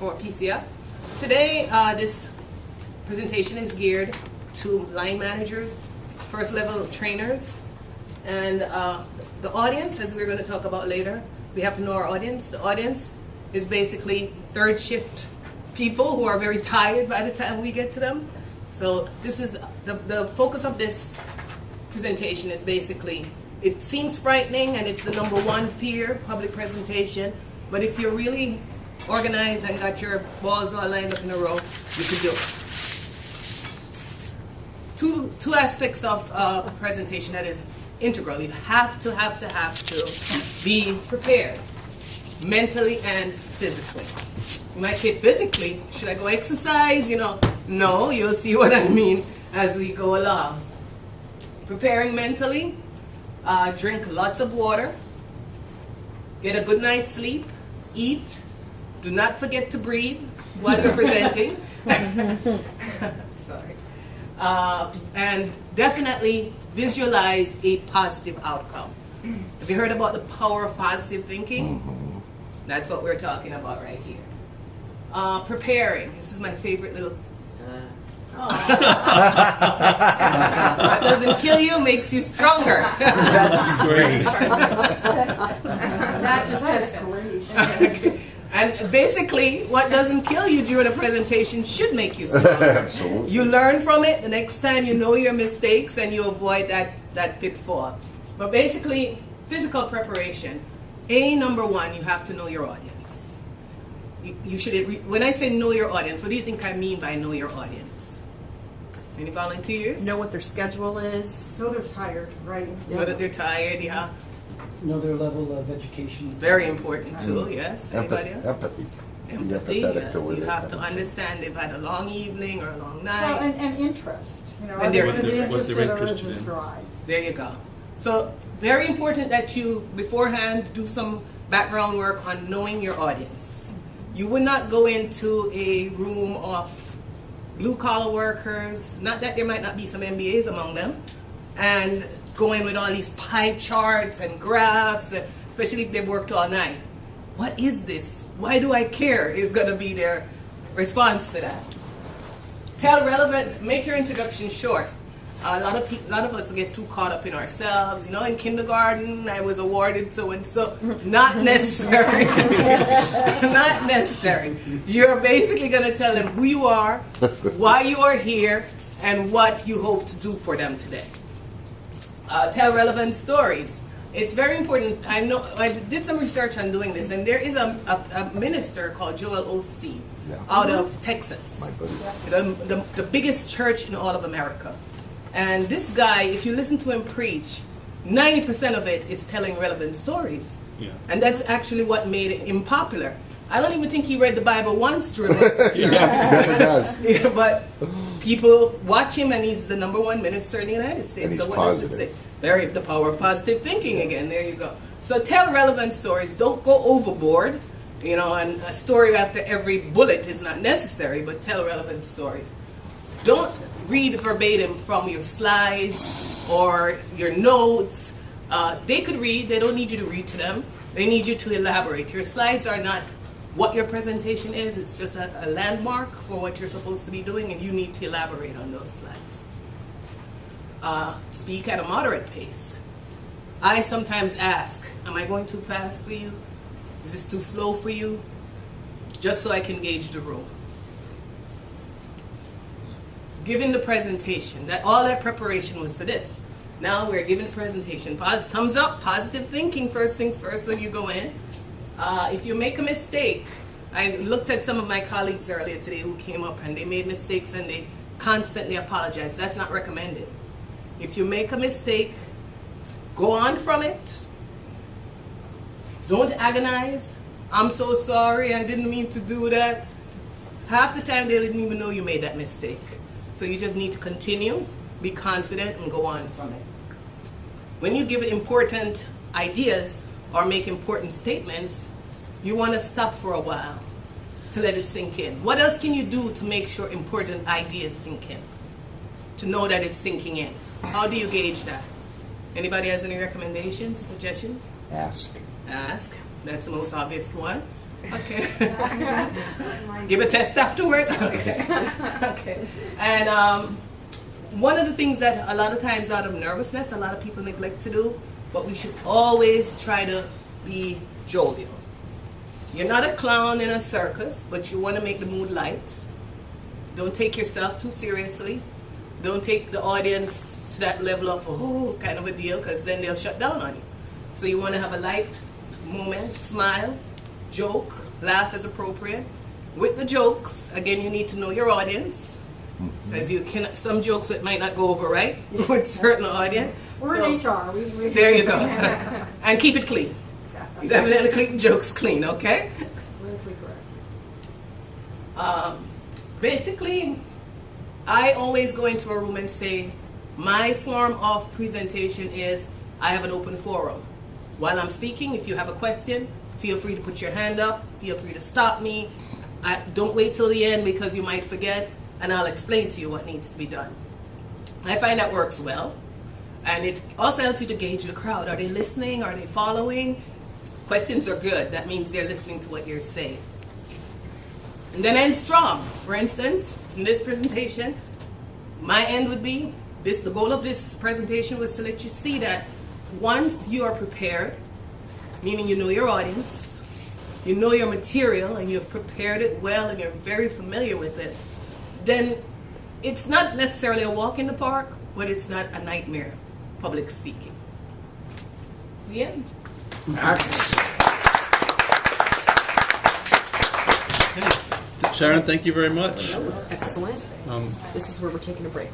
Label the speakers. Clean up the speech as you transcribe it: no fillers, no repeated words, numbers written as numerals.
Speaker 1: for PCF. Today, this presentation is geared to line managers, first level trainers, and the audience, as we're going to talk about later. We have to know our audience. The audience is basically third shift people who are very tired by the time we get to them. So this is the focus of this presentation is basically, it seems frightening and it's the number one fear, public presentation, but if you're really organized and got your balls all lined up in a row, you can do it. Two aspects of a presentation that is integral. You have to be prepared, mentally and physically. You might say physically, should I go exercise? No, you'll see what I mean as we go along. Preparing mentally, drink lots of water, get a good night's sleep, eat, do not forget to breathe while you're presenting. Sorry. And definitely visualize a positive outcome. Have you heard about the power of positive thinking? Mm-hmm. That's what we're talking about right here. Preparing. This is my favorite little... What doesn't kill you makes you stronger.
Speaker 2: That's great.
Speaker 3: That's great.
Speaker 1: And basically, what doesn't kill you during a presentation should make you stronger.
Speaker 2: Absolutely.
Speaker 1: You learn from it. The next time you know your mistakes and you avoid that pitfall. But basically, physical preparation. Number one, you have to know your audience. You should. When I say know your audience, what do you think I mean by know your audience? Any volunteers?
Speaker 3: Know what their schedule is.
Speaker 4: Know they're tired, right?
Speaker 1: Know that they're tired, yeah.
Speaker 5: Know their level of education.
Speaker 1: Very important too, yes. Anybody else?
Speaker 2: Empathy.
Speaker 1: Empathy, yes. You have to understand they've had a long evening or a long night.
Speaker 4: Well, and interest.
Speaker 1: And
Speaker 4: Are they going to be interested or is this drive?
Speaker 1: There you go. So very important that you beforehand do some background work on knowing your audience. You would not go into a room of blue-collar workers, not that there might not be some MBAs among them, and go in with all these pie charts and graphs, especially if they've worked all night. What is this? Why do I care? Is going to be their response to that. Tell relevant, make your introduction short. A lot of us get too caught up in ourselves. In kindergarten, I was awarded so-and-so. Not necessary. Not necessary. You're basically going to tell them who you are, why you are here, and what you hope to do for them today. Tell relevant stories. It's very important. I know I did some research on doing this, and there is a minister called Joel Osteen out of Texas.
Speaker 2: My buddy.
Speaker 1: The biggest church in all of America. And this guy, if you listen to him preach, 90% of it is telling relevant stories. Yeah. And that's actually what made him popular. I don't even think he read the Bible once during it.
Speaker 2: Yes, never does.
Speaker 1: Yeah, but people watch him, and he's the #1 minister in the United States.
Speaker 2: And he's
Speaker 1: so what
Speaker 2: positive.
Speaker 1: does it say? The power of positive thinking again. There you go. So tell relevant stories. Don't go overboard. And a story after every bullet is not necessary, but tell relevant stories. Don't read verbatim from your slides or your notes. They could read. They don't need you to read to them. They need you to elaborate. Your slides are not what your presentation is. It's just a landmark for what you're supposed to be doing, and you need to elaborate on those slides. Speak at a moderate pace. I sometimes ask, am I going too fast for you? Is this too slow for you? Just so I can gauge the room. Giving the presentation, all that preparation was for this. Now we're giving the presentation. Thumbs up, positive thinking, first things first when you go in. If you make a mistake, I looked at some of my colleagues earlier today who came up and they made mistakes and they constantly apologize. That's not recommended. If you make a mistake, go on from it. Don't agonize. I'm so sorry, I didn't mean to do that. Half the time they didn't even know you made that mistake. So you just need to continue, be confident, and go on from it. When you give important ideas or make important statements, you want to stop for a while to let it sink in. What else can you do to make sure important ideas sink in? To know that it's sinking in. How do you gauge that? Anybody has any recommendations, suggestions?
Speaker 2: Ask.
Speaker 1: Ask. That's the most obvious one. Okay. Give a test afterwards? Okay. Okay. And one of the things that a lot of times out of nervousness, a lot of people neglect to do, but we should always try to be jovial. You're not a clown in a circus, but you want to make the mood light. Don't take yourself too seriously. Don't take the audience to that level of, oh, kind of a deal, because then they'll shut down on you. So you want to have a light moment, smile, joke, laugh as appropriate. With the jokes, again, you need to know your audience, as you can. Some jokes that might not go over right with certain audience.
Speaker 4: We're
Speaker 1: So,
Speaker 4: in HR.
Speaker 1: there you go. And keep it clean. You definitely keep jokes clean, okay?
Speaker 4: Politically correct.
Speaker 1: Basically, I always go into a room and say, my form of presentation is, I have an open forum. While I'm speaking, if you have a question, feel free to put your hand up, feel free to stop me. Don't wait till the end because you might forget, and I'll explain to you what needs to be done. I find that works well, and it also helps you to gauge the crowd. Are they listening? Are they following? Questions are good. That means they're listening to what you're saying. And then end strong. For instance, in this presentation, my end would be, the goal of this presentation was to let you see that once you are prepared, meaning you know your audience, you know your material, and you've prepared it well, and you're very familiar with it, then it's not necessarily a walk in the park, but it's not a nightmare, public speaking. The end.
Speaker 6: Sharon, thank you very much.
Speaker 3: Excellent. This is where we're taking a break.